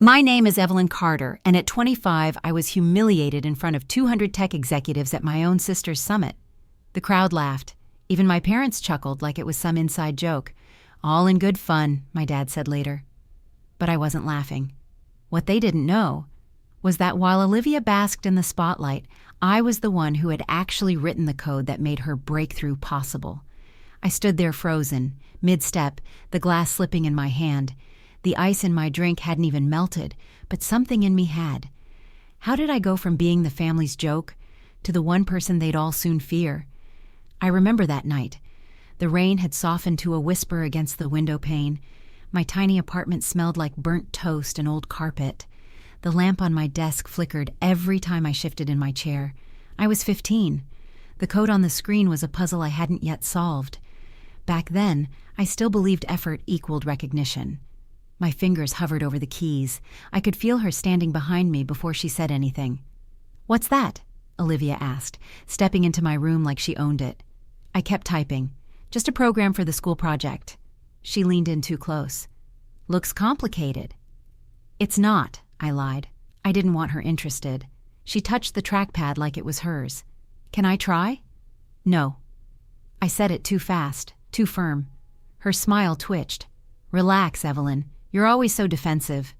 My name is Evelyn Carter, and at 25, I was humiliated in front of 200 tech executives at my own sister's summit. The crowd laughed. Even my parents chuckled like it was some inside joke. All in good fun, my dad said later. But I wasn't laughing. What they didn't know was that while Olivia basked in the spotlight, I was the one who had actually written the code that made her breakthrough possible. I stood there frozen, mid-step, the glass slipping in my hand. The ice in my drink hadn't even melted, but something in me had. How did I go from being the family's joke to the one person they'd all soon fear? I remember that night. The rain had softened to a whisper against the window pane. My tiny apartment smelled like burnt toast and old carpet. The lamp on my desk flickered every time I shifted in my chair. I was 15. The code on the screen was a puzzle I hadn't yet solved. Back then, I still believed effort equaled recognition. My fingers hovered over the keys. I could feel her standing behind me before she said anything. "What's that?" Olivia asked, stepping into my room like she owned it. I kept typing. "Just a program for the school project." She leaned in too close. "Looks complicated." "It's not," I lied. I didn't want her interested. She touched the trackpad like it was hers. "Can I try?" "No." I said it too fast, too firm. Her smile twitched. "Relax, Evelyn. You're always so defensive."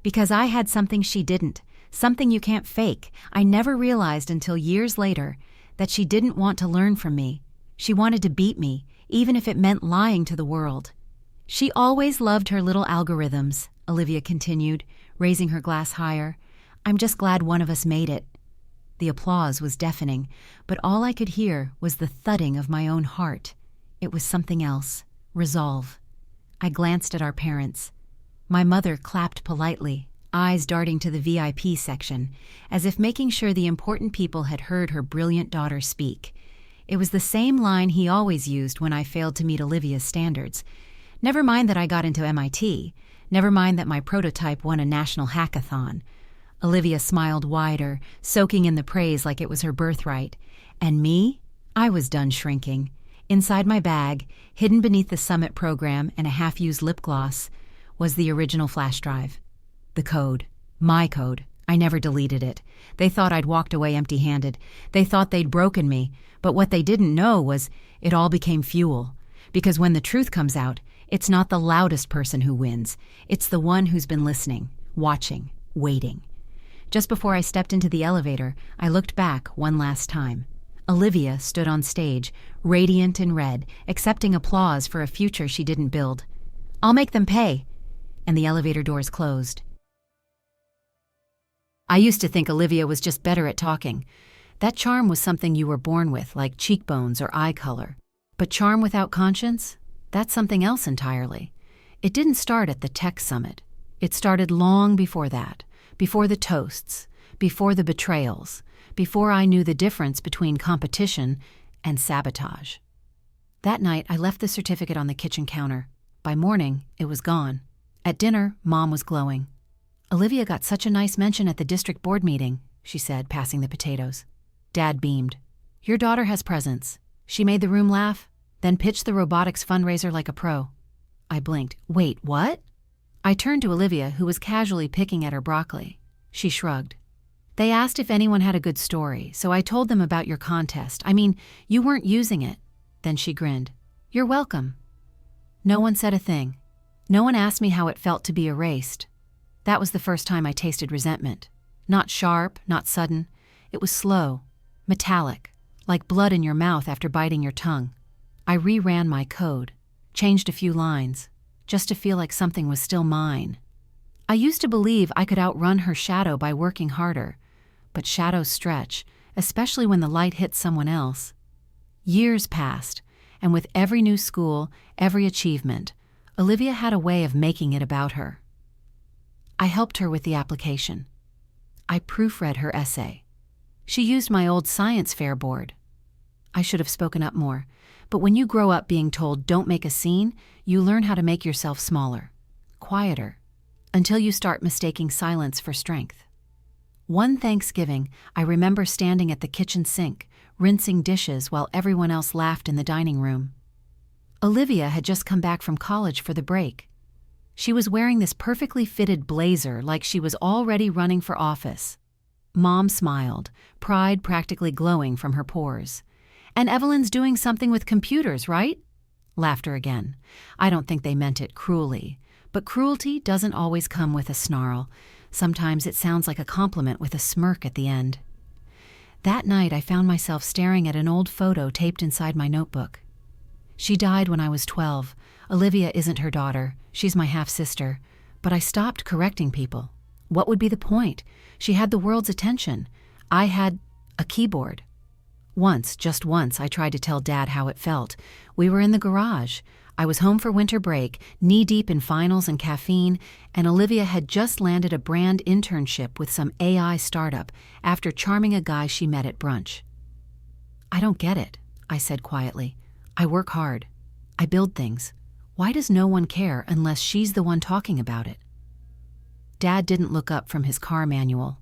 Because I had something she didn't, something you can't fake. I never realized until years later that she didn't want to learn from me. She wanted to beat me, even if it meant lying to the world. "She always loved her little algorithms," Olivia continued, raising her glass higher. "I'm just glad one of us made it." The applause was deafening, but all I could hear was the thudding of my own heart. It was something else. Resolve. I glanced at our parents. My mother clapped politely, eyes darting to the VIP section, as if making sure the important people had heard her brilliant daughter speak. It was the same line he always used when I failed to meet Olivia's standards. Never mind that I got into MIT. Never mind that my prototype won a national hackathon. Olivia smiled wider, soaking in the praise like it was her birthright. And me? I was done shrinking. Inside my bag, hidden beneath the summit program and a half-used lip gloss, was the original flash drive. The code. My code. I never deleted it. They thought I'd walked away empty-handed. They thought they'd broken me. But what they didn't know was it all became fuel. Because when the truth comes out, it's not the loudest person who wins. It's the one who's been listening, watching, waiting. Just before I stepped into the elevator, I looked back one last time. Olivia stood on stage, radiant in red, accepting applause for a future she didn't build. "I'll make them pay." And the elevator doors closed. I used to think Olivia was just better at talking. That charm was something you were born with, like cheekbones or eye color. But charm without conscience? That's something else entirely. It didn't start at the tech summit. It started long before that, before the toasts, before the betrayals, before I knew the difference between competition and sabotage. That night, I left the certificate on the kitchen counter. By morning, it was gone. At dinner, Mom was glowing. "Olivia got such a nice mention at the district board meeting," she said, passing the potatoes. Dad beamed. "Your daughter has presence. She made the room laugh, then pitched the robotics fundraiser like a pro." I blinked. "Wait, what?" I turned to Olivia, who was casually picking at her broccoli. She shrugged. "They asked if anyone had a good story, so I told them about your contest. I mean, you weren't using it." Then she grinned. "You're welcome." No one said a thing. No one asked me how it felt to be erased. That was the first time I tasted resentment. Not sharp, not sudden. It was slow, metallic, like blood in your mouth after biting your tongue. I reran my code, changed a few lines, just to feel like something was still mine. I used to believe I could outrun her shadow by working harder, but shadows stretch, especially when the light hits someone else. Years passed, and with every new school, every achievement, Olivia had a way of making it about her. I helped her with the application. I proofread her essay. She used my old science fair board. I should have spoken up more, but when you grow up being told don't make a scene, you learn how to make yourself smaller, quieter, until you start mistaking silence for strength. One Thanksgiving, I remember standing at the kitchen sink, rinsing dishes while everyone else laughed in the dining room. Olivia had just come back from college for the break. She was wearing this perfectly fitted blazer like she was already running for office. Mom smiled, pride practically glowing from her pores. "And Evelyn's doing something with computers, right?" Laughter again. I don't think they meant it cruelly. But cruelty doesn't always come with a snarl. Sometimes it sounds like a compliment with a smirk at the end. That night I found myself staring at an old photo taped inside my notebook. She died when I was 12. Olivia isn't her daughter. She's my half-sister. But I stopped correcting people. What would be the point? She had the world's attention. I had a keyboard. Once, just once, I tried to tell Dad how it felt. We were in the garage. I was home for winter break, knee-deep in finals and caffeine, and Olivia had just landed a brand internship with some AI startup after charming a guy she met at brunch. "I don't get it," I said quietly. "I work hard. I build things. Why does no one care unless she's the one talking about it?" Dad didn't look up from his car manual.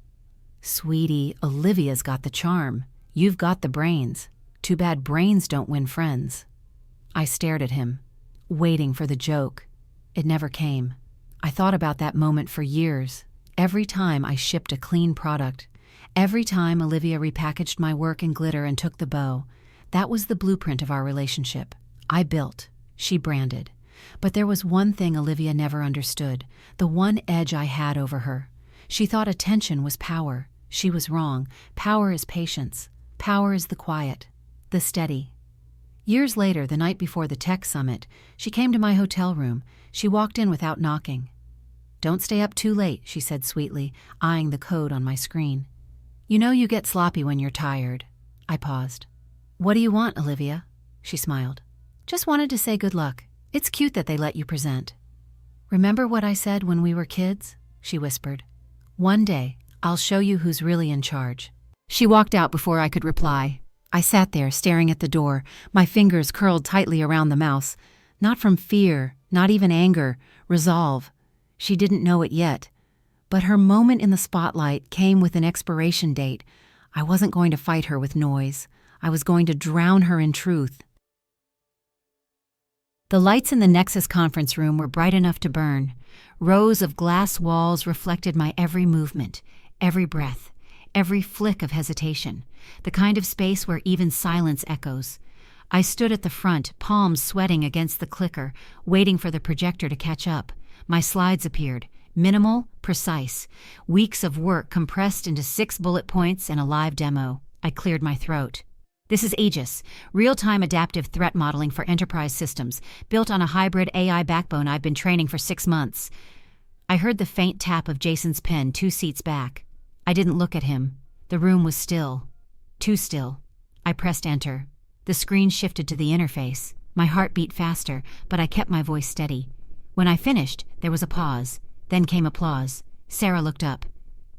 "Sweetie, Olivia's got the charm. You've got the brains. Too bad brains don't win friends." I stared at him, waiting for the joke. It never came. I thought about that moment for years. Every time I shipped a clean product, every time Olivia repackaged my work in glitter and took the bow, that was the blueprint of our relationship. I built, she branded. But there was one thing Olivia never understood, the one edge I had over her. She thought attention was power. She was wrong. Power is patience. Power is the quiet, the steady. Years later, the night before the tech summit, she came to my hotel room. She walked in without knocking. "Don't stay up too late," she said sweetly, eyeing the code on my screen. "You know you get sloppy when you're tired." I paused. "What do you want, Olivia?" She smiled. "Just wanted to say good luck. It's cute that they let you present." "Remember what I said when we were kids?" she whispered. "One day, I'll show you who's really in charge." She walked out before I could reply. I sat there staring at the door, my fingers curled tightly around the mouse. Not from fear, not even anger, resolve. She didn't know it yet. But her moment in the spotlight came with an expiration date. I wasn't going to fight her with noise. I was going to drown her in truth. The lights in the Nexus conference room were bright enough to burn. Rows of glass walls reflected my every movement, every breath, every flick of hesitation, the kind of space where even silence echoes. I stood at the front, palms sweating against the clicker, waiting for the projector to catch up. My slides appeared, minimal, precise, weeks of work compressed into 6 bullet points and a live demo. I cleared my throat. "This is Aegis, real-time adaptive threat modeling for enterprise systems, built on a hybrid AI backbone I've been training for 6 months. I heard the faint tap of Jason's pen 2 seats back. I didn't look at him. The room was still. Too still. I pressed enter. The screen shifted to the interface. My heart beat faster, but I kept my voice steady. When I finished, there was a pause. Then came applause. Sarah looked up.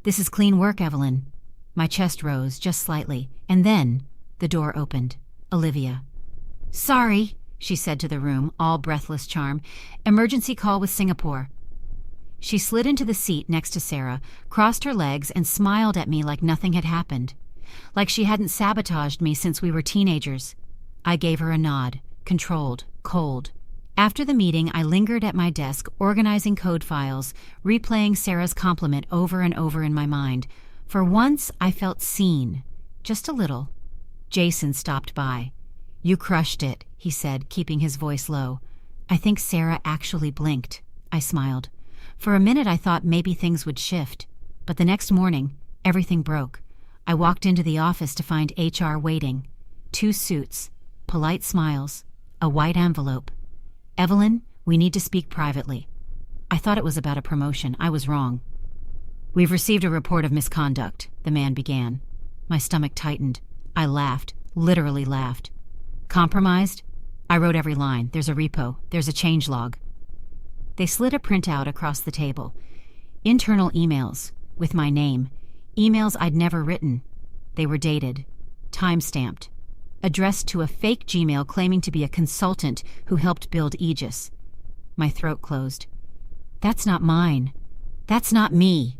"This is clean work, Evelyn." My chest rose, just slightly, and then the door opened. Olivia. "Sorry," she said to the room, all breathless charm. "Emergency call with Singapore." She slid into the seat next to Sarah, crossed her legs, and smiled at me like nothing had happened. Like she hadn't sabotaged me since we were teenagers. I gave her a nod, controlled, cold. After the meeting, I lingered at my desk, organizing code files, replaying Sarah's compliment over and over in my mind. For once, I felt seen. Just a little. Jason stopped by. "You crushed it," he said, keeping his voice low. I think Sarah actually blinked. I smiled. For a minute I thought maybe things would shift, but the next morning, everything broke. I walked into the office to find HR waiting. 2 suits, polite smiles, a white envelope. "Evelyn, we need to speak privately." I thought it was about a promotion. I was wrong. "We've received a report of misconduct," the man began. My stomach tightened. I laughed, literally laughed. "Compromised?" I wrote every line. There's a repo. There's a changelog. They slid a printout across the table. Internal emails, with my name. Emails I'd never written. They were dated, time-stamped, addressed to a fake Gmail claiming to be a consultant who helped build Aegis. My throat closed. That's not mine. That's not me.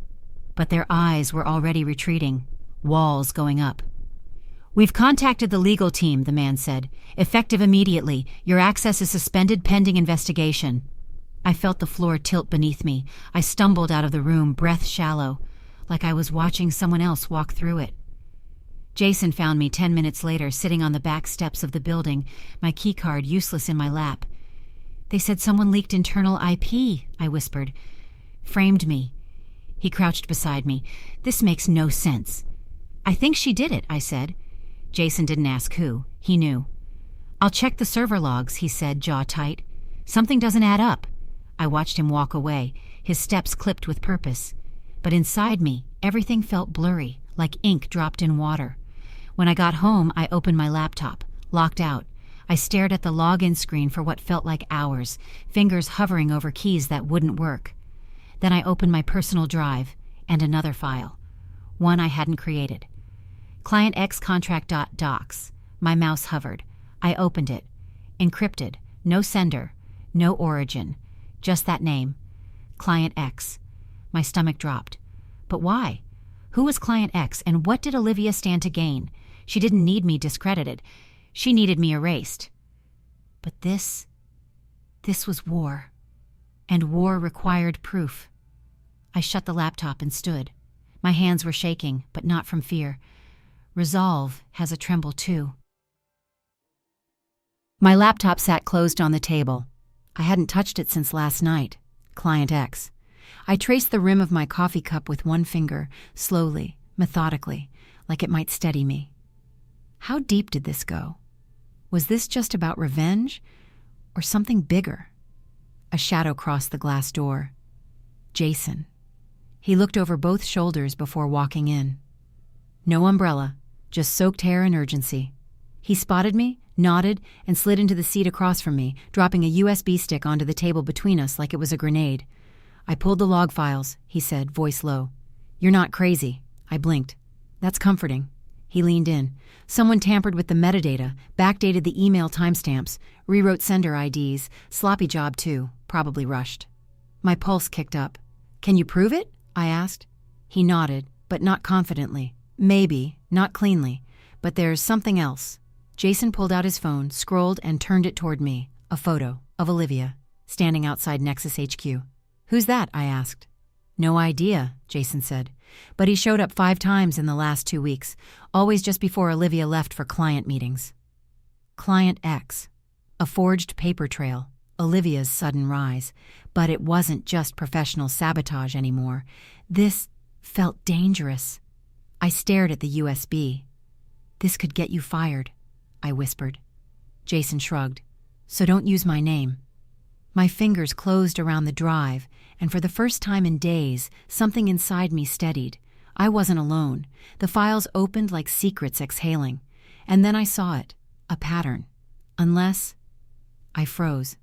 But their eyes were already retreating, walls going up. "We've contacted the legal team," the man said. "Effective immediately. Your access is suspended pending investigation." I felt the floor tilt beneath me. I stumbled out of the room, breath shallow, like I was watching someone else walk through it. Jason found me 10 minutes later, sitting on the back steps of the building, my keycard useless in my lap. "They said someone leaked internal IP," I whispered. "Framed me." He crouched beside me. "This makes no sense." "I think she did it," I said. Jason didn't ask who. He knew. "I'll check the server logs," he said, jaw tight. "Something doesn't add up." I watched him walk away, his steps clipped with purpose. But inside me, everything felt blurry, like ink dropped in water. When I got home, I opened my laptop, locked out. I stared at the login screen for what felt like hours, fingers hovering over keys that wouldn't work. Then I opened my personal drive and another file, one I hadn't created. Client X contract.docs. My mouse hovered. I opened it. Encrypted. No sender. No origin. Just that name. Client X. My stomach dropped. But why? Who was Client X, and what did Olivia stand to gain? She didn't need me discredited. She needed me erased. But this was war. And war required proof. I shut the laptop and stood. My hands were shaking, but not from fear. Resolve has a tremble too. My laptop sat closed on the table. I hadn't touched it since last night. Client X. I traced the rim of my coffee cup with one finger, slowly, methodically, like it might steady me. How deep did this go? Was this just about revenge, or something bigger? A shadow crossed the glass door. Jason. He looked over both shoulders before walking in. No umbrella, just soaked hair and urgency. He spotted me, nodded, and slid into the seat across from me, dropping a USB stick onto the table between us like it was a grenade. "I pulled the log files," he said, voice low. "You're not crazy." I blinked. "That's comforting." He leaned in. "Someone tampered with the metadata, backdated the email timestamps, rewrote sender IDs, sloppy job too, probably rushed." My pulse kicked up. "Can you prove it?" I asked. He nodded, but not confidently. "Maybe, not cleanly, but there's something else." Jason pulled out his phone, scrolled, and turned it toward me. A photo of Olivia, standing outside Nexus HQ. "Who's that?" I asked. "No idea," Jason said. "But he showed up 5 times in the last 2 weeks, always just before Olivia left for client meetings." Client X. A forged paper trail. Olivia's sudden rise. But it wasn't just professional sabotage anymore. This felt dangerous. I stared at the USB. "This could get you fired," I whispered. Jason shrugged. "So don't use my name." My fingers closed around the drive, and for the first time in days, something inside me steadied. I wasn't alone. The files opened like secrets exhaling. And then I saw it. A pattern. Unless... I froze.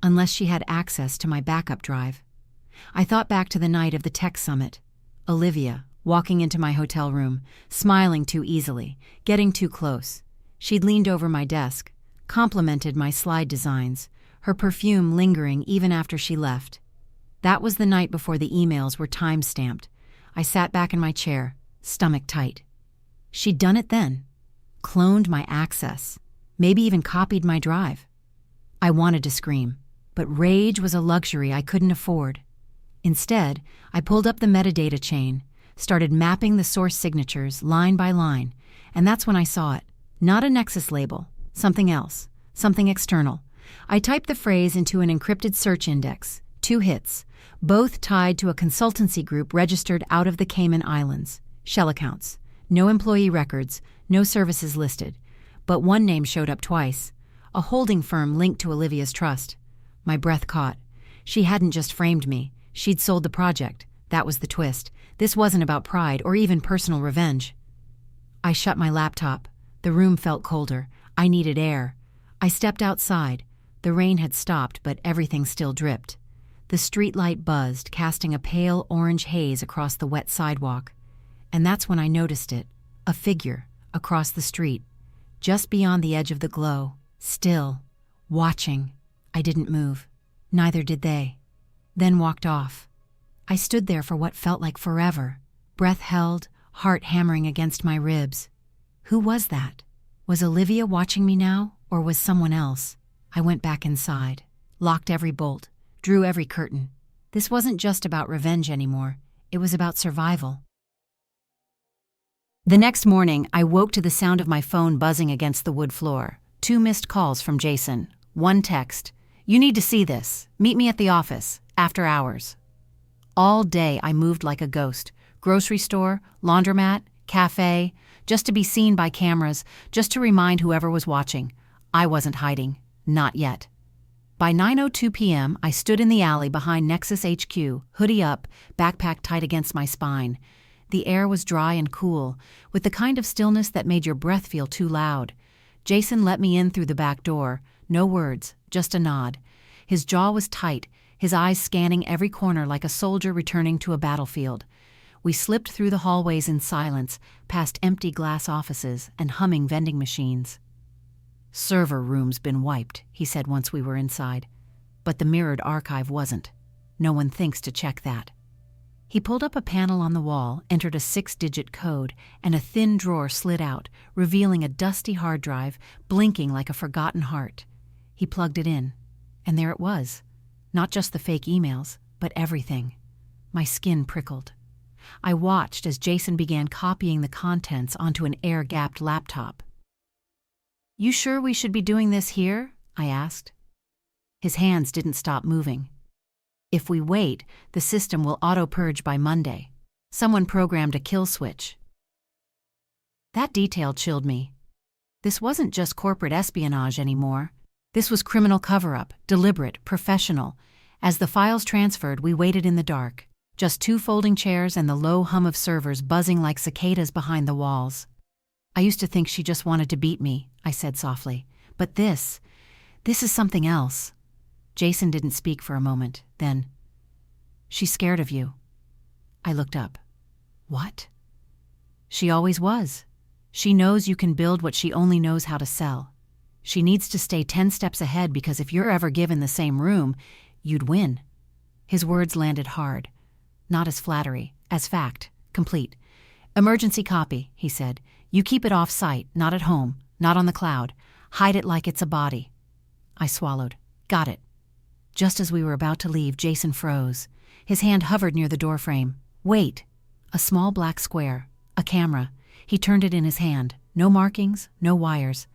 Unless she had access to my backup drive. I thought back to the night of the tech summit. Olivia, walking into my hotel room, smiling too easily, getting too close. She'd leaned over my desk, complimented my slide designs, her perfume lingering even after she left. That was the night before the emails were time-stamped. I sat back in my chair, stomach tight. She'd done it then. Cloned my access. Maybe even copied my drive. I wanted to scream, but rage was a luxury I couldn't afford. Instead, I pulled up the metadata chain, started mapping the source signatures line by line, and that's when I saw it. Not a Nexus label, something else, something external. I typed the phrase into an encrypted search index. 2 hits, both tied to a consultancy group registered out of the Cayman Islands. Shell accounts. No employee records, no services listed. But one name showed up twice. A holding firm linked to Olivia's trust. My breath caught. She hadn't just framed me. She'd sold the project. That was the twist. This wasn't about pride or even personal revenge. I shut my laptop. The room felt colder. I needed air. I stepped outside. The rain had stopped, but everything still dripped. The streetlight buzzed, casting a pale orange haze across the wet sidewalk. And that's when I noticed it. A figure, across the street, just beyond the edge of the glow, still, watching. I didn't move. Neither did they. Then walked off. I stood there for what felt like forever, breath held, heart hammering against my ribs. Who was that? Was Olivia watching me now, or was someone else? I went back inside, locked every bolt, drew every curtain. This wasn't just about revenge anymore. It was about survival. The next morning, I woke to the sound of my phone buzzing against the wood floor. 2 missed calls from Jason. 1 text. "You need to see this. Meet me at the office. After hours." All day I moved like a ghost. Grocery store, laundromat, cafe, just to be seen by cameras, just to remind whoever was watching. I wasn't hiding. Not yet. By 9:02 p.m., I stood in the alley behind Nexus HQ, hoodie up, backpack tight against my spine. The air was dry and cool, with the kind of stillness that made your breath feel too loud. Jason let me in through the back door. No words, just a nod. His jaw was tight, his eyes scanning every corner like a soldier returning to a battlefield. We slipped through the hallways in silence, past empty glass offices and humming vending machines. "Server room's been wiped," he said once we were inside. But the mirrored archive wasn't. No one thinks to check that. He pulled up a panel on the wall, entered a 6-digit code, and a thin drawer slid out, revealing a dusty hard drive, blinking like a forgotten heart. He plugged it in, and there it was. Not just the fake emails, but everything. My skin prickled. I watched as Jason began copying the contents onto an air-gapped laptop. "You sure we should be doing this here?" I asked. His hands didn't stop moving. "If we wait, the system will auto-purge by Monday. Someone programmed a kill switch." That detail chilled me. This wasn't just corporate espionage anymore. This was criminal cover-up, deliberate, professional. As the files transferred, we waited in the dark. Just 2 folding chairs and the low hum of servers buzzing like cicadas behind the walls. "I used to think she just wanted to beat me," I said softly. "But this is something else." Jason didn't speak for a moment. Then, "She's scared of you." I looked up. "What?" "She always was. She knows you can build what she only knows how to sell. She needs to stay 10 steps ahead because if you're ever given the same room, you'd win." His words landed hard. Not as flattery, as fact, complete. "Emergency copy," he said. "You keep it off-site, not at home, not on the cloud. Hide it like it's a body." I swallowed. "Got it." Just as we were about to leave, Jason froze. His hand hovered near the doorframe. "Wait." A small black square. A camera. He turned it in his hand. No markings, no wires.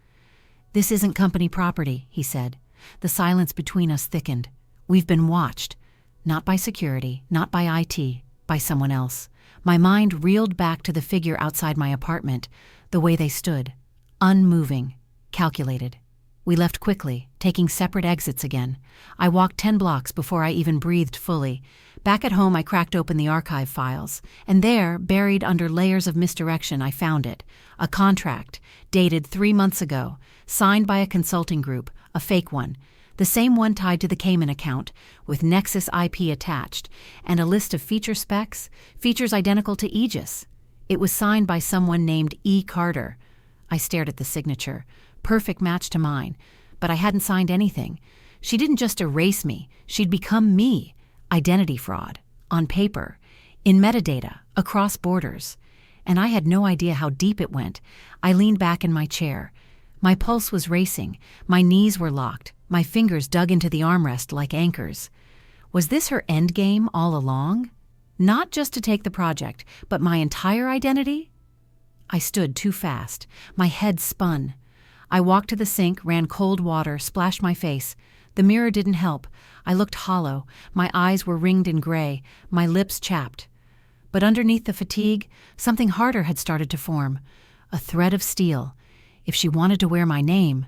"This isn't company property," he said. The silence between us thickened. "We've been watched. Not by security, not by IT, by someone else." My mind reeled back to the figure outside my apartment, the way they stood. Unmoving, calculated. We left quickly, taking separate exits again. I walked 10 blocks before I even breathed fully. Back at home, I cracked open the archive files, and there, buried under layers of misdirection, I found it. A contract, dated 3 months ago, signed by a consulting group, a fake one. The same one tied to the Cayman account, with Nexus IP attached, and a list of feature specs, features identical to Aegis. It was signed by someone named E. Carter. I stared at the signature. Perfect match to mine. But I hadn't signed anything. She didn't just erase me. She'd become me. Identity fraud. On paper. In metadata. Across borders. And I had no idea how deep it went. I leaned back in my chair. My pulse was racing. My knees were locked. My fingers dug into the armrest like anchors. Was this her endgame all along? Not just to take the project, but my entire identity? I stood too fast. My head spun. I walked to the sink, ran cold water, splashed my face. The mirror didn't help. I looked hollow. My eyes were ringed in gray, my lips chapped. But underneath the fatigue, something harder had started to form. A thread of steel. If she wanted to wear my name,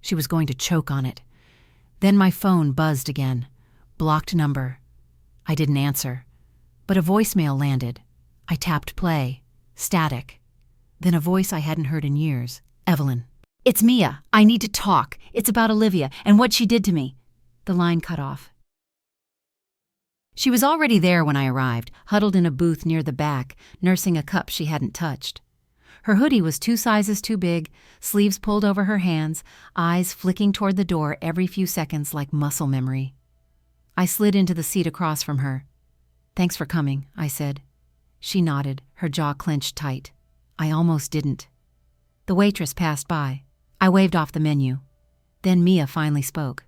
she was going to choke on it. Then my phone buzzed again. Blocked number. I didn't answer. But a voicemail landed. I tapped play. Static. Then a voice I hadn't heard in years. "Evelyn." "It's Mia. I need to talk. It's about Olivia and what she did to me." The line cut off. She was already there when I arrived, huddled in a booth near the back, nursing a cup she hadn't touched. Her hoodie was 2 sizes too big, sleeves pulled over her hands, eyes flicking toward the door every few seconds like muscle memory. I slid into the seat across from her. "Thanks for coming," I said. She nodded, her jaw clenched tight. I almost didn't. The waitress passed by. I waved off the menu. Then Mia finally spoke.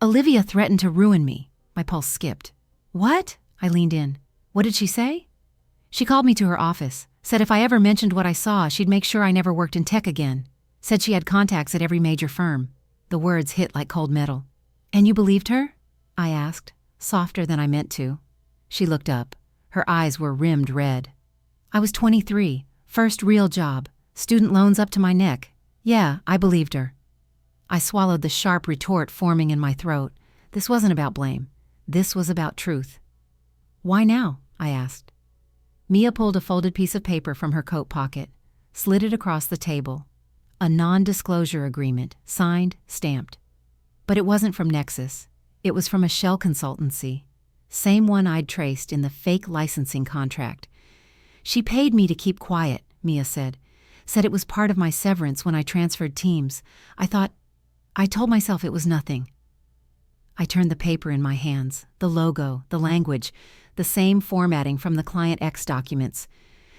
"Olivia threatened to ruin me. My pulse skipped. What? I leaned in. What did she say? She called me to her office, said if I ever mentioned what I saw, she'd make sure I never worked in tech again. Said she had contacts at every major firm. The words hit like cold metal. And you believed her? I asked, softer than I meant to. She looked up. Her eyes were rimmed red. I was 23, first real job, student loans up to my neck. Yeah, I believed her. I swallowed the sharp retort forming in my throat. This wasn't about blame. This was about truth. Why now? I asked. Mia pulled a folded piece of paper from her coat pocket, slid it across the table. A non-disclosure agreement, signed, stamped. But it wasn't from Nexus. It was from a shell consultancy. Same one I'd traced in the fake licensing contract. She paid me to keep quiet, Mia said. Said it was part of my severance when I transferred teams. I told myself it was nothing. I turned the paper in my hands, the logo, the language, the same formatting from the Client X documents.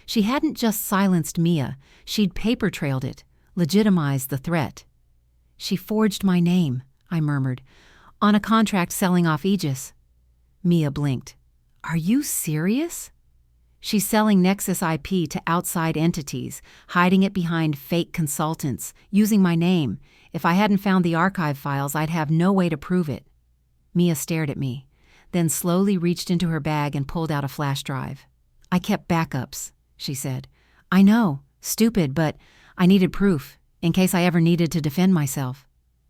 She hadn't just silenced Mia, she'd paper trailed it, legitimized the threat. She forged my name, I murmured, on a contract selling off Aegis. Mia blinked. Are you serious? She's selling Nexus IP to outside entities, hiding it behind fake consultants, using my name. If I hadn't found the archive files, I'd have no way to prove it. Mia stared at me, then slowly reached into her bag and pulled out a flash drive. I kept backups, she said. I know, stupid, but I needed proof, in case I ever needed to defend myself.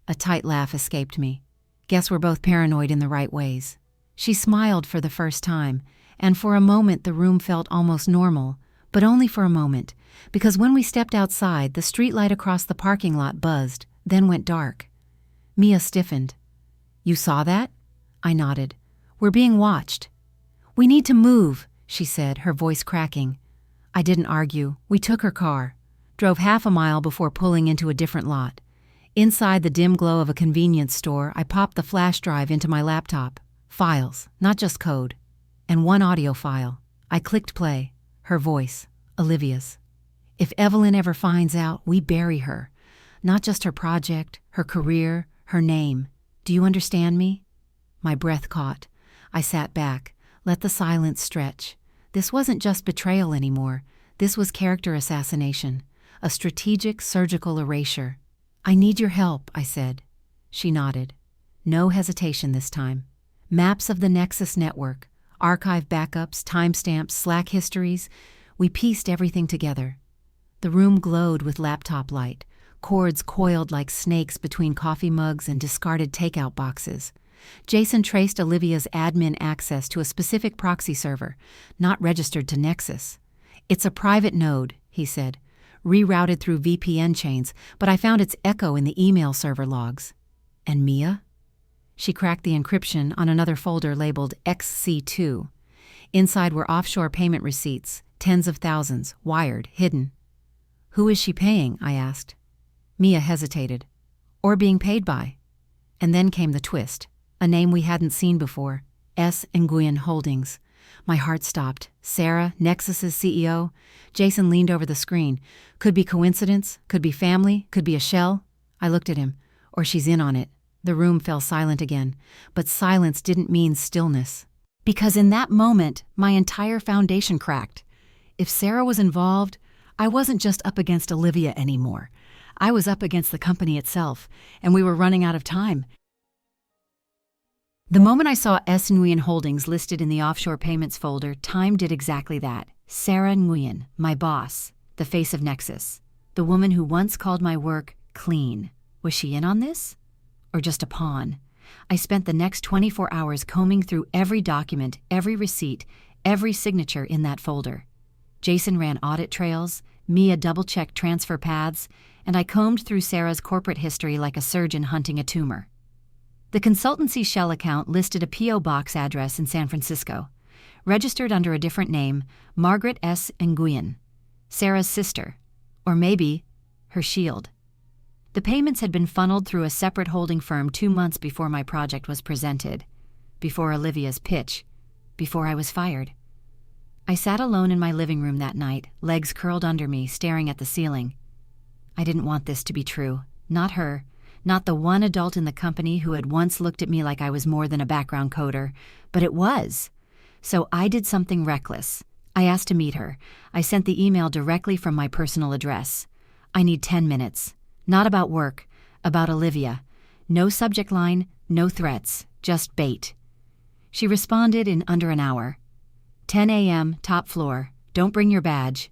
A tight laugh escaped me. Guess we're both paranoid in the right ways. She smiled for the first time, and for a moment the room felt almost normal, but only for a moment, because when we stepped outside, the streetlight across the parking lot buzzed, then went dark. Mia stiffened. You saw that? I nodded. We're being watched. We need to move, she said, her voice cracking. I didn't argue. We took her car, drove half a mile before pulling into a different lot. Inside the dim glow of a convenience store, I popped the flash drive into my laptop. Files, not just code. And one audio file. I clicked play. Her voice, Olivia's. If Evelyn ever finds out, we bury her. Not just her project, her career, her name. Do you understand me? My breath caught. I sat back, let the silence stretch. This wasn't just betrayal anymore. This was character assassination, a strategic surgical erasure. I need your help, I said. She nodded. No hesitation this time. Maps of the Nexus network, archive backups, timestamps, Slack histories. We pieced everything together. The room glowed with laptop light, cords coiled like snakes between coffee mugs and discarded takeout boxes. Jason traced Olivia's admin access to a specific proxy server, not registered to Nexus. It's a private node, he said, rerouted through VPN chains, but I found its echo in the email server logs. And Mia? She cracked the encryption on another folder labeled XC2. Inside were offshore payment receipts, tens of thousands, wired, hidden. Who is she paying? I asked. Mia hesitated. Or being paid by. And then came the twist. A name we hadn't seen before. S. Nguyen Holdings. My heart stopped. Sarah, Nexus's CEO. Jason leaned over the screen. Could be coincidence, could be family, could be a shell. I looked at him. Or she's in on it. The room fell silent again. But silence didn't mean stillness. Because in that moment, my entire foundation cracked. If Sarah was involved, I wasn't just up against Olivia anymore. I was up against the company itself, and we were running out of time. The moment I saw S. Nguyen Holdings listed in the offshore payments folder, time did exactly that. Sarah Nguyen, my boss, the face of Nexus, the woman who once called my work clean. Was she in on this? Or just a pawn? I spent the next 24 hours combing through every document, every receipt, every signature in that folder. Jason ran audit trails, Mia double-checked transfer paths, and I combed through Sarah's corporate history like a surgeon hunting a tumor. The consultancy shell account listed a P.O. box address in San Francisco, registered under a different name, Margaret S. Nguyen, Sarah's sister, or maybe her shield. The payments had been funneled through a separate holding firm 2 months before my project was presented, before Olivia's pitch, before I was fired. I sat alone in my living room that night, legs curled under me, staring at the ceiling. I didn't want this to be true. Not her, Not the one adult in the company who had once looked at me like I was more than a background coder, but it was. So I did something reckless. I asked to meet her. I sent the email directly from my personal address. I need 10 minutes. Not about work, about Olivia. No subject line, no threats, just bait. She responded in under an hour. 10 a.m., top floor. Don't bring your badge.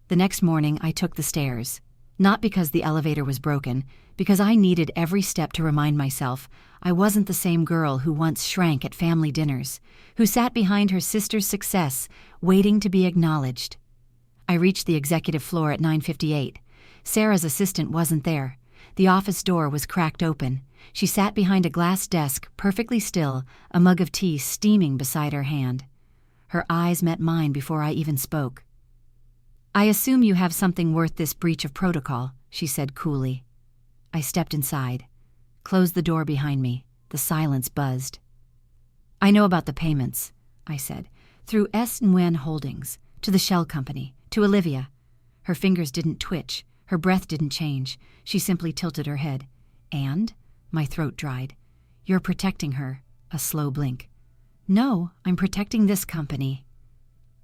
The next morning, I took the stairs. Not because the elevator was broken, because I needed every step to remind myself I wasn't the same girl who once shrank at family dinners, who sat behind her sister's success, waiting to be acknowledged. I reached the executive floor at 9:58. Sarah's assistant wasn't there. The office door was cracked open. She sat behind a glass desk, perfectly still, a mug of tea steaming beside her hand. Her eyes met mine before I even spoke. "I assume you have something worth this breach of protocol," she said coolly. I stepped inside, closed the door behind me. The silence buzzed. "I know about the payments," I said, "through S&Wen Holdings, to the shell company, to Olivia." Her fingers didn't twitch. Her breath didn't change. She simply tilted her head. "And?" My throat dried. "You're protecting her." A slow blink. "No, I'm protecting this company."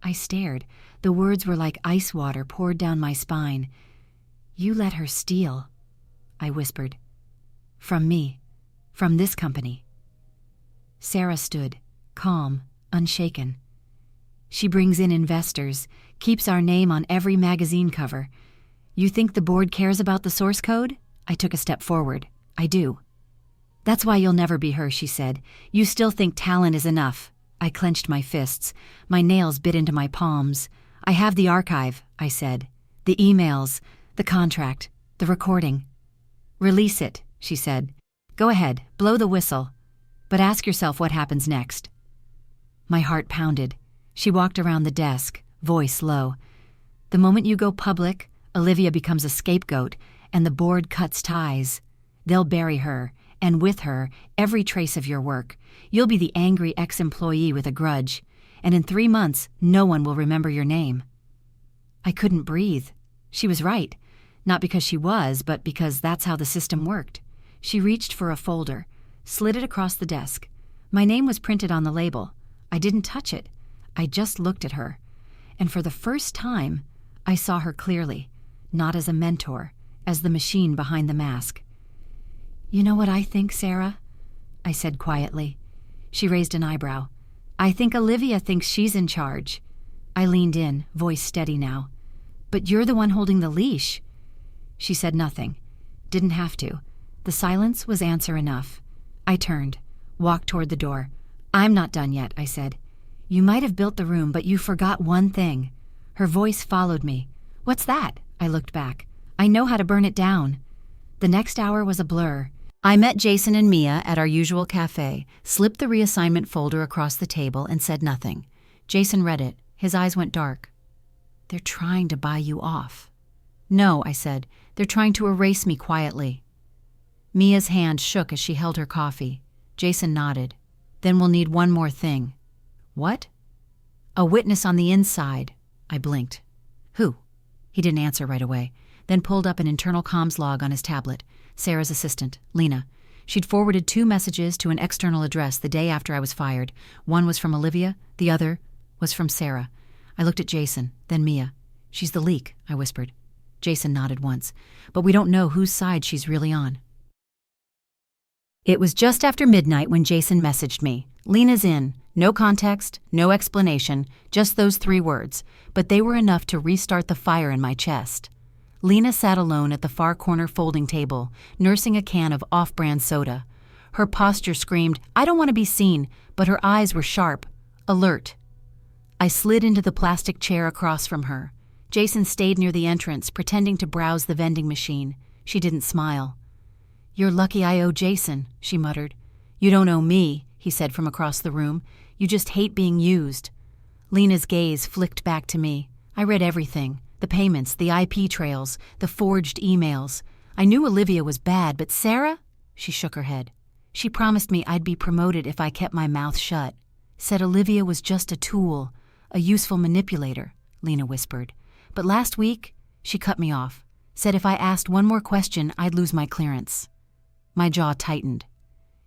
I stared. The words were like ice water poured down my spine. "You let her steal," I whispered. "From me. From this company." Sarah stood, calm, unshaken. "She brings in investors, keeps our name on every magazine cover. You think the board cares about the source code?" I took a step forward. "I do." "That's why you'll never be her," she said. "You still think talent is enough." I clenched my fists. My nails bit into my palms. "I have the archive," I said. "The emails, the contract, the recording." "Release it," she said. "Go ahead, blow the whistle. But ask yourself what happens next." My heart pounded. She walked around the desk, voice low. "The moment you go public, Olivia becomes a scapegoat, and the board cuts ties. They'll bury her, and with her, every trace of your work. You'll be the angry ex-employee with a grudge, and in 3 months, no one will remember your name." I couldn't breathe. She was right. Not because she was, but because that's how the system worked. She reached for a folder, slid it across the desk. My name was printed on the label. I didn't touch it. I just looked at her. And for the first time, I saw her clearly, not as a mentor, as the machine behind the mask. "You know what I think, Sarah?" I said quietly. She raised an eyebrow. "I think Olivia thinks she's in charge." I leaned in, voice steady now. "But you're the one holding the leash." She said nothing. Didn't have to. The silence was answer enough. I turned, walked toward the door. "I'm not done yet," I said. "You might have built the room, but you forgot one thing." Her voice followed me. "What's that?" I looked back. "I know how to burn it down." The next hour was a blur. I met Jason and Mia at our usual cafe, slipped the reassignment folder across the table, and said nothing. Jason read it. His eyes went dark. "They're trying to buy you off." "No," I said. "They're trying to erase me quietly." Mia's hand shook as she held her coffee. Jason nodded. "Then we'll need one more thing." "What?" "A witness on the inside." I blinked. "Who?" He didn't answer right away, then pulled up an internal comms log on his tablet. Sarah's assistant, Lena. She'd forwarded 2 messages to an external address the day after I was fired. One was from Olivia, the other was from Sarah. I looked at Jason, then Mia. "She's the leak," I whispered. Jason nodded once. "But we don't know whose side she's really on." It was just after midnight when Jason messaged me. "Lena's in. No context, no explanation, just those 3 words. But they were enough to restart the fire in my chest." Lena sat alone at the far corner folding table, nursing a can of off-brand soda. Her posture screamed, "I don't want to be seen," but her eyes were sharp, alert. I slid into the plastic chair across from her. Jason stayed near the entrance, pretending to browse the vending machine. She didn't smile. "You're lucky I owe Jason," she muttered. "You don't owe me," he said from across the room. "You just hate being used." Lena's gaze flicked back to me. I read everything. The payments, the IP trails, the forged emails. I knew Olivia was bad, but Sarah? She shook her head. "She promised me I'd be promoted if I kept my mouth shut. Said Olivia was just a tool, a useful manipulator," Lena whispered. "But last week, she cut me off. Said if I asked one more question, I'd lose my clearance. My jaw tightened.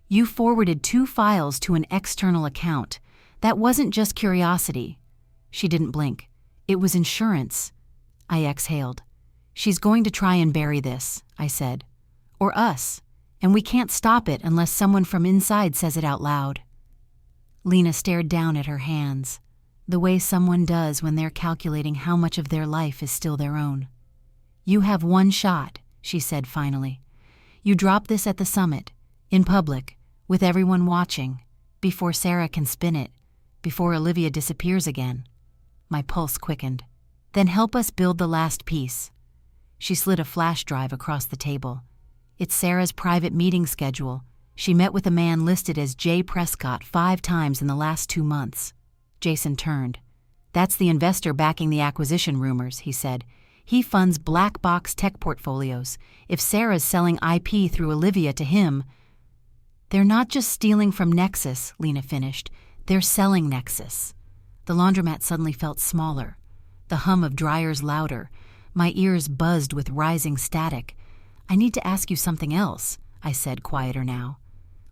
You forwarded 2 files to an external account. That wasn't just curiosity. She didn't blink. It was insurance. I exhaled. She's going to try and bury this, I said. Or us. And we can't stop it unless someone from inside says it out loud. Lena stared down at her hands, the way someone does when they're calculating how much of their life is still their own. You have 1 shot, she said finally. You drop this at the summit, in public, with everyone watching, before Sarah can spin it, before Olivia disappears again. My pulse quickened. Then help us build the last piece. She slid a flash drive across the table. It's Sarah's private meeting schedule. She met with a man listed as J. Prescott 5 times in the last 2 months. Jason turned. That's the investor backing the acquisition rumors, he said. He funds black box tech portfolios. If Sarah's selling IP through Olivia to him... They're not just stealing from Nexus, Lena finished. They're selling Nexus. The laundromat suddenly felt smaller. The hum of dryers louder. My ears buzzed with rising static. I need to ask you something else, I said, quieter now.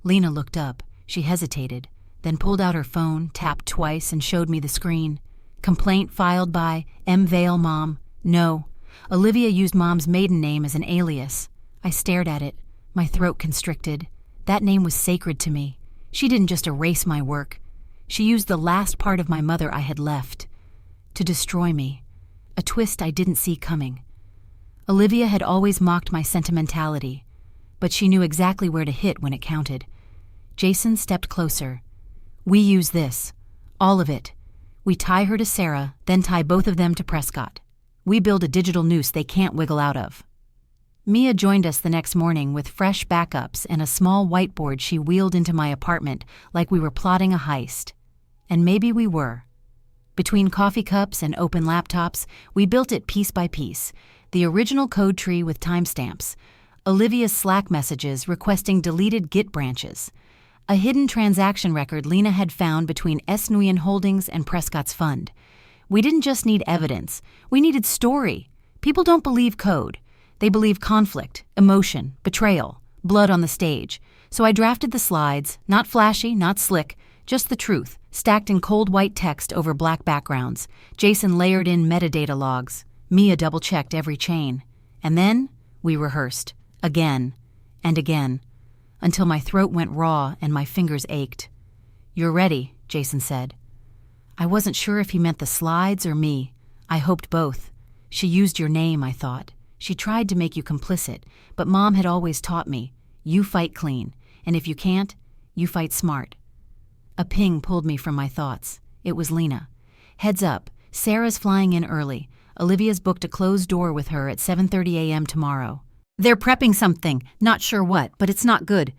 Lena looked up. She hesitated, then pulled out her phone, tapped twice, and showed me the screen. Complaint filed by M. Vale Mom. No. Olivia used Mom's maiden name as an alias. I stared at it. My throat constricted. That name was sacred to me. She didn't just erase my work. She used the last part of my mother I had left. To destroy me. A twist I didn't see coming. Olivia had always mocked my sentimentality, but she knew exactly where to hit when it counted. Jason stepped closer. We use this. All of it. We tie her to Sarah, then tie both of them to Prescott. We build a digital noose they can't wiggle out of. Mia joined us the next morning with fresh backups and a small whiteboard she wheeled into my apartment like we were plotting a heist. And maybe we were. Between coffee cups and open laptops, we built it piece by piece. The original code tree with timestamps. Olivia's Slack messages requesting deleted Git branches. A hidden transaction record Lena had found between S. Nguyen Holdings and Prescott's fund. We didn't just need evidence. We needed story. People don't believe code. They believe conflict, emotion, betrayal, blood on the stage. So I drafted the slides, not flashy, not slick, just the truth, stacked in cold white text over black backgrounds. Jason layered in metadata logs. Mia double-checked every chain. And then we rehearsed. Again and again. Until my throat went raw and my fingers ached. You're ready, Jason said. I wasn't sure if he meant the slides or me. I hoped both. She used your name, I thought. She tried to make you complicit, but Mom had always taught me, you fight clean, and if you can't, you fight smart. A ping pulled me from my thoughts. It was Lena. Heads up, Sarah's flying in early. Olivia's booked a closed door with her at 7:30 a.m. tomorrow. They're prepping something, not sure what, but it's not good.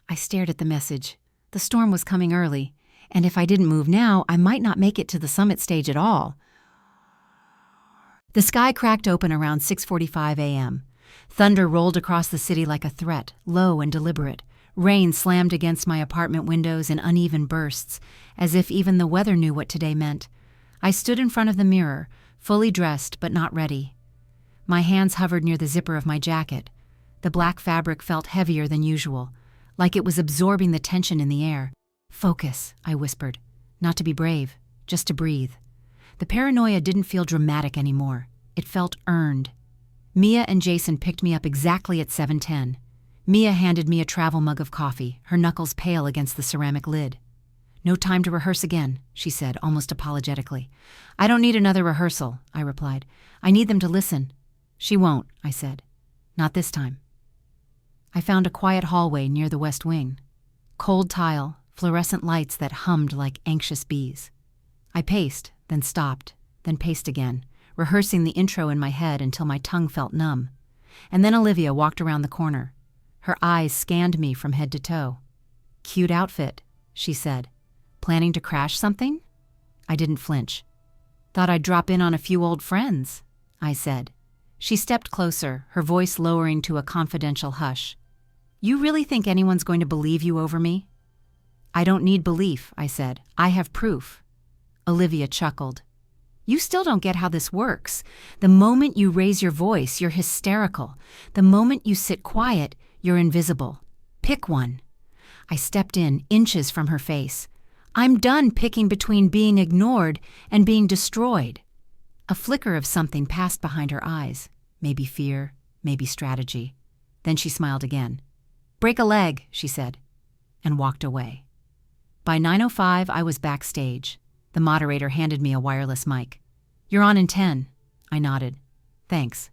I stared at the message. The storm was coming early, and if I didn't move now, I might not make it to the summit stage at all. The sky cracked open around 6:45 a.m. Thunder rolled across the city like a threat, low and deliberate. Rain slammed against my apartment windows in uneven bursts, as if even the weather knew what today meant. I stood in front of the mirror, fully dressed but not ready. My hands hovered near the zipper of my jacket. The black fabric felt heavier than usual, like it was absorbing the tension in the air. Focus, I whispered. Not to be brave, just to breathe. The paranoia didn't feel dramatic anymore. It felt earned. Mia and Jason picked me up exactly at 7:10. Mia handed me a travel mug of coffee, her knuckles pale against the ceramic lid. No time to rehearse again, she said, almost apologetically. I don't need another rehearsal, I replied. I need them to listen. She won't, I said. Not this time. I found a quiet hallway near the west wing. Cold tile, fluorescent lights that hummed like anxious bees. I paced, then stopped, then paced again, rehearsing the intro in my head until my tongue felt numb. And then Olivia walked around the corner. Her eyes scanned me from head to toe. Cute outfit, she said. Planning to crash something? I didn't flinch. Thought I'd drop in on a few old friends, I said. She stepped closer, her voice lowering to a confidential hush. You really think anyone's going to believe you over me? I don't need belief, I said. I have proof. Olivia chuckled. You still don't get how this works. The moment you raise your voice, you're hysterical. The moment you sit quiet, you're invisible. Pick one." I stepped in, inches from her face. "I'm done picking between being ignored and being destroyed." A flicker of something passed behind her eyes. Maybe fear, maybe strategy. Then she smiled again. "Break a leg," she said, and walked away. By 9:05, I was backstage. The moderator handed me a wireless mic. "You're on in 10. I nodded. "Thanks."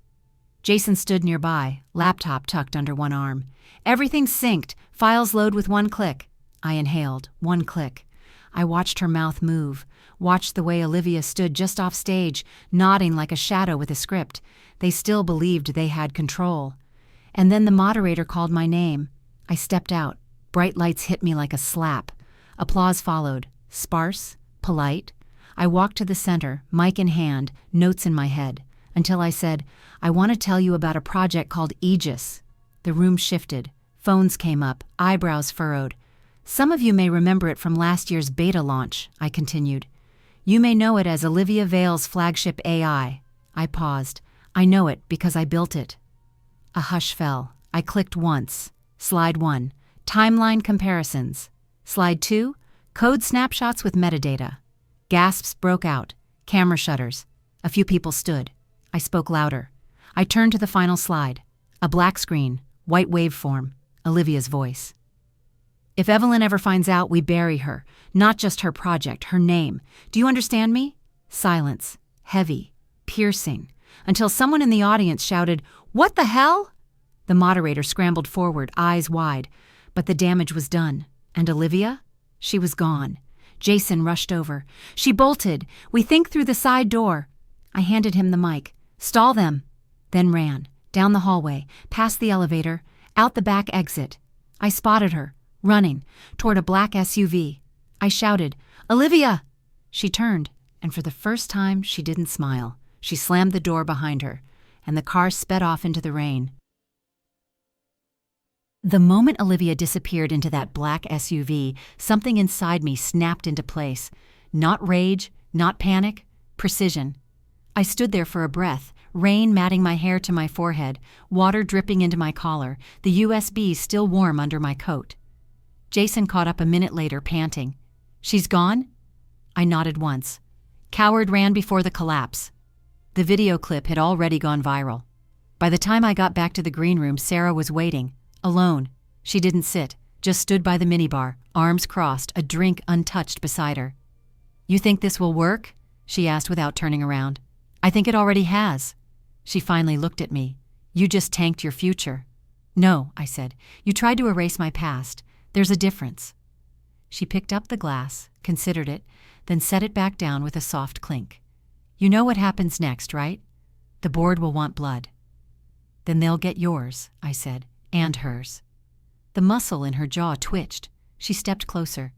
Jason stood nearby, laptop tucked under one arm. "Everything's synced. Files load with one click." I inhaled. One click. I watched her mouth move, watched the way Olivia stood just off stage, nodding like a shadow with a script. They still believed they had control. And then the moderator called my name. I stepped out. Bright lights hit me like a slap. Applause followed. Sparse, polite. I walked to the center, mic in hand, notes in my head, until I said, "I want to tell you about a project called Aegis." The room shifted. Phones came up, eyebrows furrowed. "Some of you may remember it from last year's beta launch," I continued. "You may know it as Olivia Vale's flagship AI." I paused. "I know it because I built it." A hush fell. I clicked once. Slide 1, timeline comparisons. Slide 2, code snapshots with metadata. Gasps broke out. Camera shutters. A few people stood. I spoke louder. I turned to the final slide. A black screen, white waveform, Olivia's voice. "If Evelyn ever finds out, we bury her. Not just her project, her name. Do you understand me?" Silence. Heavy. Piercing. Until someone in the audience shouted, "What the hell?" The moderator scrambled forward, eyes wide. But the damage was done. And Olivia? She was gone. Jason rushed over. "She bolted. We think through the side door." I handed him the mic. "Stall them." Then ran. Down the hallway, past the elevator, out the back exit. I spotted her, running, toward a black SUV. I shouted, "Olivia!" She turned, and for the first time she didn't smile. She slammed the door behind her, and the car sped off into the rain. The moment Olivia disappeared into that black SUV, something inside me snapped into place. Not rage, not panic, precision. I stood there for a breath, rain matting my hair to my forehead, water dripping into my collar, the USB still warm under my coat. Jason caught up a minute later, panting. "She's gone?" I nodded once. Coward ran before the collapse. The video clip had already gone viral. By the time I got back to the green room, Sarah was waiting. Alone. She didn't sit, just stood by the minibar, arms crossed, a drink untouched beside her. "You think this will work?" she asked without turning around. "I think it already has." She finally looked at me. "You just tanked your future." "No," I said. "You tried to erase my past. There's a difference." She picked up the glass, considered it, then set it back down with a soft clink. "You know what happens next, right? The board will want blood." "Then they'll get yours," I said. "And hers." The muscle in her jaw twitched. She stepped closer.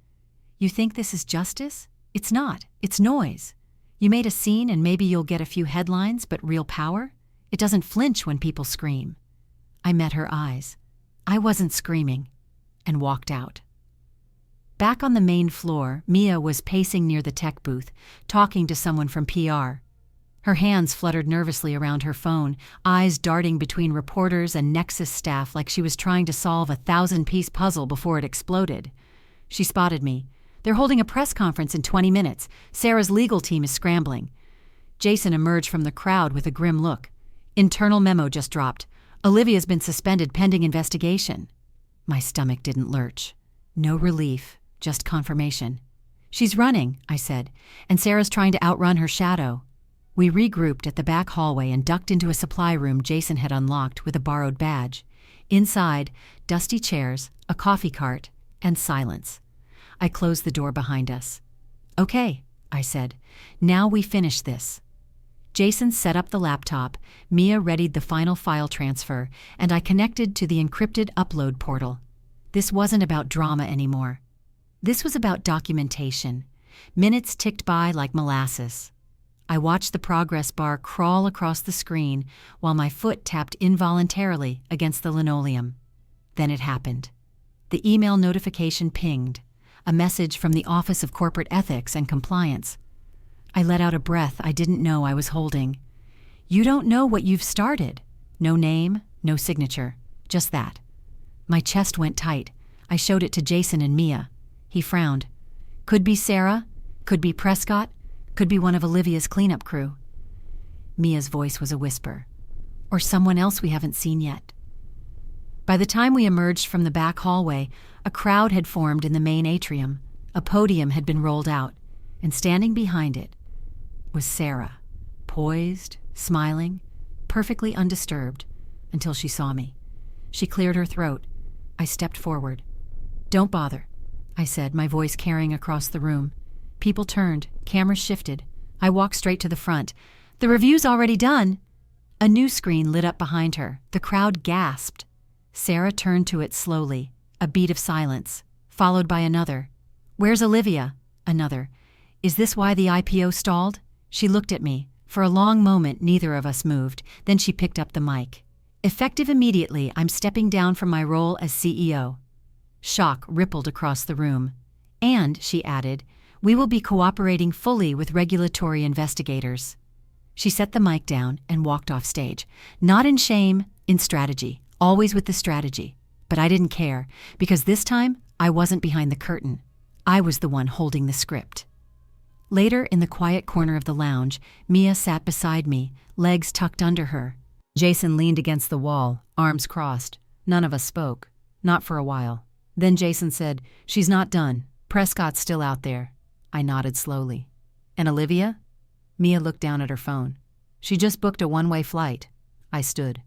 "You think this is justice? It's not. It's noise. You made a scene and maybe you'll get a few headlines, but real power? It doesn't flinch when people scream." I met her eyes. I wasn't screaming, and walked out. Back on the main floor, Mia was pacing near the tech booth, talking to someone from PR. Her hands fluttered nervously around her phone, eyes darting between reporters and Nexus staff like she was trying to solve a 1,000-piece puzzle before it exploded. She spotted me. "They're holding a press conference in 20 minutes. Sarah's legal team is scrambling." Jason emerged from the crowd with a grim look. "Internal memo just dropped. Olivia's been suspended pending investigation." My stomach didn't lurch. No relief, just confirmation. "She's running," I said, "and Sarah's trying to outrun her shadow." We regrouped at the back hallway and ducked into a supply room Jason had unlocked with a borrowed badge. Inside, dusty chairs, a coffee cart, and silence. I closed the door behind us. "Okay," I said. "Now we finish this." Jason set up the laptop, Mia readied the final file transfer, and I connected to the encrypted upload portal. This wasn't about drama anymore. This was about documentation. Minutes ticked by like molasses. I watched the progress bar crawl across the screen while my foot tapped involuntarily against the linoleum. Then it happened. The email notification pinged, a message from the Office of Corporate Ethics and Compliance. I let out a breath I didn't know I was holding. You don't know what you've started. No name, no signature, just that. My chest went tight. I showed it to Jason and Mia. He frowned. Could be Sarah, could be Prescott, could be one of Olivia's cleanup crew. Mia's voice was a whisper. Or someone else we haven't seen yet. By the time we emerged from the back hallway, a crowd had formed in the main atrium. A podium had been rolled out, and standing behind it was Sarah, poised, smiling, perfectly undisturbed, until she saw me. She cleared her throat. I stepped forward. Don't bother, I said, my voice carrying across the room. People turned, cameras shifted. I walked straight to the front. The review's already done. A new screen lit up behind her. The crowd gasped. Sarah turned to it slowly, a beat of silence, followed by another. Where's Olivia? Another. Is this why the IPO stalled? She looked at me. For a long moment, neither of us moved. Then she picked up the mic. Effective immediately, I'm stepping down from my role as CEO. Shock rippled across the room. And, she added, we will be cooperating fully with regulatory investigators. She set the mic down and walked off stage. Not in shame, in strategy. Always with the strategy. But I didn't care, because this time, I wasn't behind the curtain. I was the one holding the script. Later, in the quiet corner of the lounge, Mia sat beside me, legs tucked under her. Jason leaned against the wall, arms crossed. None of us spoke. Not for a while. Then Jason said, She's not done. Prescott's still out there. I nodded slowly. And Olivia? Mia looked down at her phone. She just booked a one-way flight. I stood.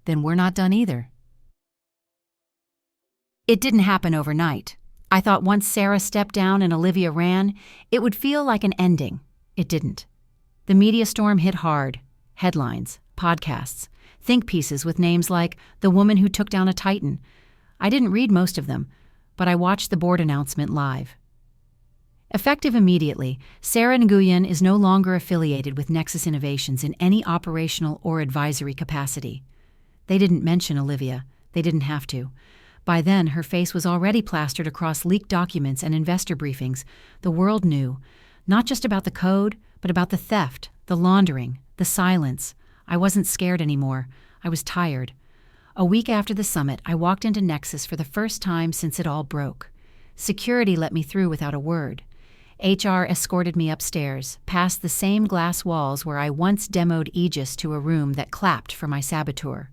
Then we're not done either. It didn't happen overnight. I thought once Sarah stepped down and Olivia ran, it would feel like an ending. It didn't. The media storm hit hard. Headlines, podcasts, think pieces with names like The Woman Who Took Down a Titan. I didn't read most of them, but I watched the board announcement live. Effective immediately, Sarah Nguyen is no longer affiliated with Nexus Innovations in any operational or advisory capacity. They didn't mention Olivia. They didn't have to. By then, her face was already plastered across leaked documents and investor briefings. The world knew, not just about the code, but about the theft, the laundering, the silence. I wasn't scared anymore. I was tired. A week after the summit, I walked into Nexus for the first time since it all broke. Security let me through without a word. HR escorted me upstairs, past the same glass walls where I once demoed Aegis to a room that clapped for my saboteur.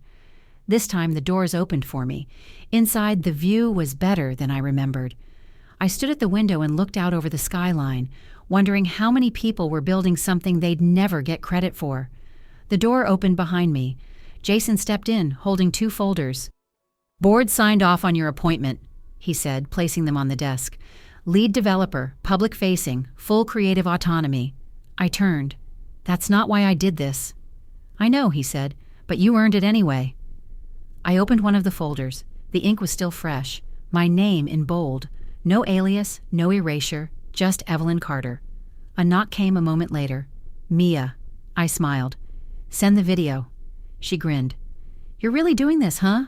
This time the doors opened for me. Inside, the view was better than I remembered. I stood at the window and looked out over the skyline, wondering how many people were building something they'd never get credit for. The door opened behind me. Jason stepped in, holding 2 folders. Board signed off on your appointment, he said, placing them on the desk. Lead developer, public-facing, full creative autonomy. I turned. That's not why I did this. I know, he said, but you earned it anyway. I opened one of the folders. The ink was still fresh. My name in bold. No alias, no erasure, just Evelyn Carter. A knock came a moment later. Mia. I smiled. Send the video. She grinned. You're really doing this, huh?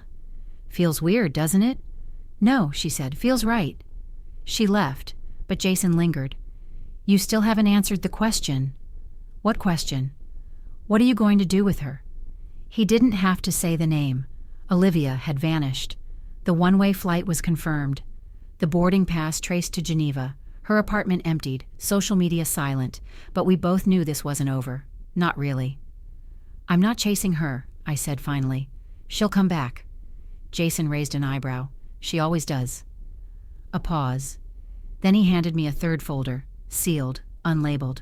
Feels weird, doesn't it? No, she said. Feels right. She left, but Jason lingered. You still haven't answered the question. What question? What are you going to do with her? He didn't have to say the name. Olivia had vanished. The one-way flight was confirmed. The boarding pass traced to Geneva. Her apartment emptied, social media silent, but we both knew this wasn't over. Not really. I'm not chasing her, I said finally. She'll come back. Jason raised an eyebrow. She always does. A pause. Then he handed me a 3rd folder, sealed, unlabeled.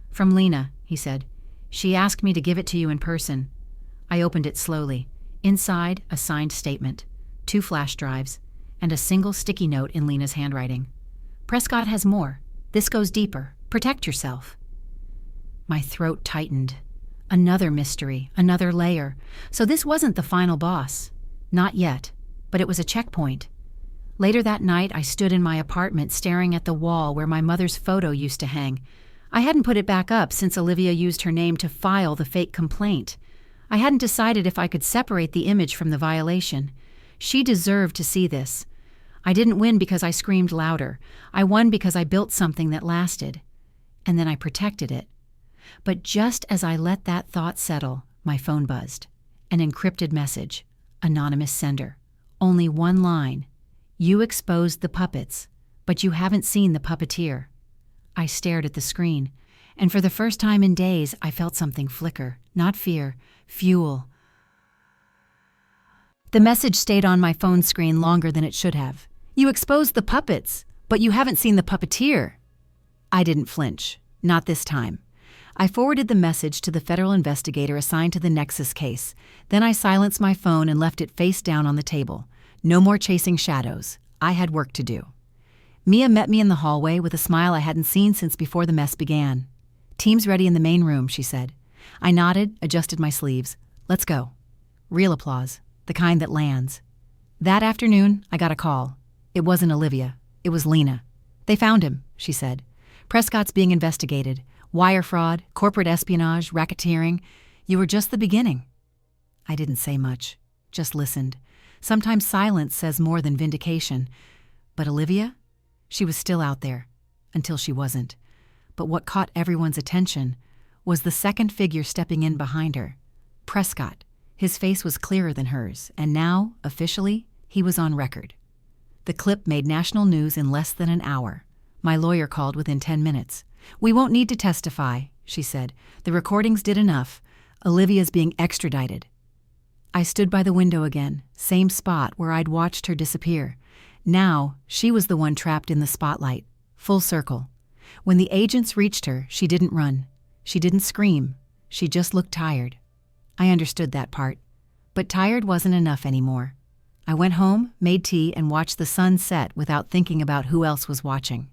From Lena, he said. She asked me to give it to you in person. I opened it slowly. Inside, a signed statement, 2 flash drives, and a single sticky note in Lena's handwriting. Prescott has more. This goes deeper. Protect yourself. My throat tightened. Another mystery, another layer. So this wasn't the final boss. Not yet, but it was a checkpoint. Later that night, I stood in my apartment staring at the wall where my mother's photo used to hang. I hadn't put it back up since Olivia used her name to file the fake complaint. I hadn't decided if I could separate the image from the violation. She deserved to see this. I didn't win because I screamed louder. I won because I built something that lasted. and then I protected it. But just as I let that thought settle, my phone buzzed. An encrypted message. Anonymous sender. Only one line. You exposed the puppets, but you haven't seen the puppeteer. I stared at the screen, and for the first time in days, I felt something flicker. Not fear, fuel. The message stayed on my phone screen longer than it should have. You exposed the puppets, but you haven't seen the puppeteer. I didn't flinch. Not this time. I forwarded the message to the federal investigator assigned to the Nexus case. Then I silenced my phone and left it face down on the table. No more chasing shadows. I had work to do. Mia met me in the hallway with a smile I hadn't seen since before the mess began. Team's ready in the main room, she said. I nodded, adjusted my sleeves. Let's go. Real applause, the kind that lands. That afternoon, I got a call. It wasn't Olivia. It was Lena. They found him, she said. Prescott's being investigated. Wire fraud, corporate espionage, racketeering. You were just the beginning. I didn't say much, just listened. Sometimes silence says more than vindication. But Olivia? She was still out there, until she wasn't. But what caught everyone's attention was the second figure stepping in behind her. Prescott. His face was clearer than hers, and now, officially, he was on record. The clip made national news in less than an hour. My lawyer called within 10 minutes. We won't need to testify, she said. The recordings did enough. Olivia's being extradited. I stood by the window again, same spot where I'd watched her disappear. Now, she was the one trapped in the spotlight. Full circle. When the agents reached her, she didn't run. She didn't scream. She just looked tired. I understood that part. But tired wasn't enough anymore. I went home, made tea, and watched the sun set without thinking about who else was watching.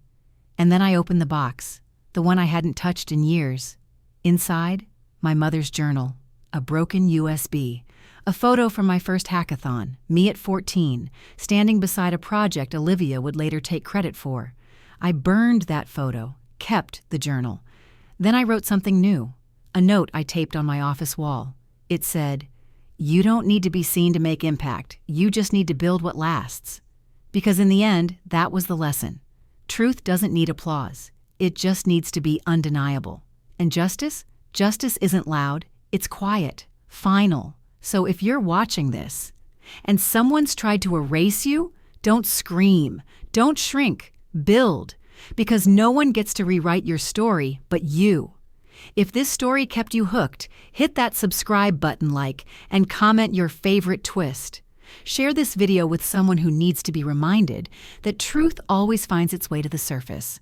And then I opened the box, the one I hadn't touched in years. Inside, my mother's journal, a broken USB, a photo from my first hackathon, me at 14, standing beside a project Olivia would later take credit for. I burned that photo, kept the journal. Then I wrote something new, a note I taped on my office wall. It said, "You don't need to be seen to make impact. You just need to build what lasts." Because in the end, that was the lesson. Truth doesn't need applause. It just needs to be undeniable. And justice? Justice isn't loud. It's quiet, final. So if you're watching this and someone's tried to erase you, don't scream. Don't shrink. Build. Because no one gets to rewrite your story but you. If this story kept you hooked, hit that subscribe button and comment your favorite twist. Share this video with someone who needs to be reminded that truth always finds its way to the surface.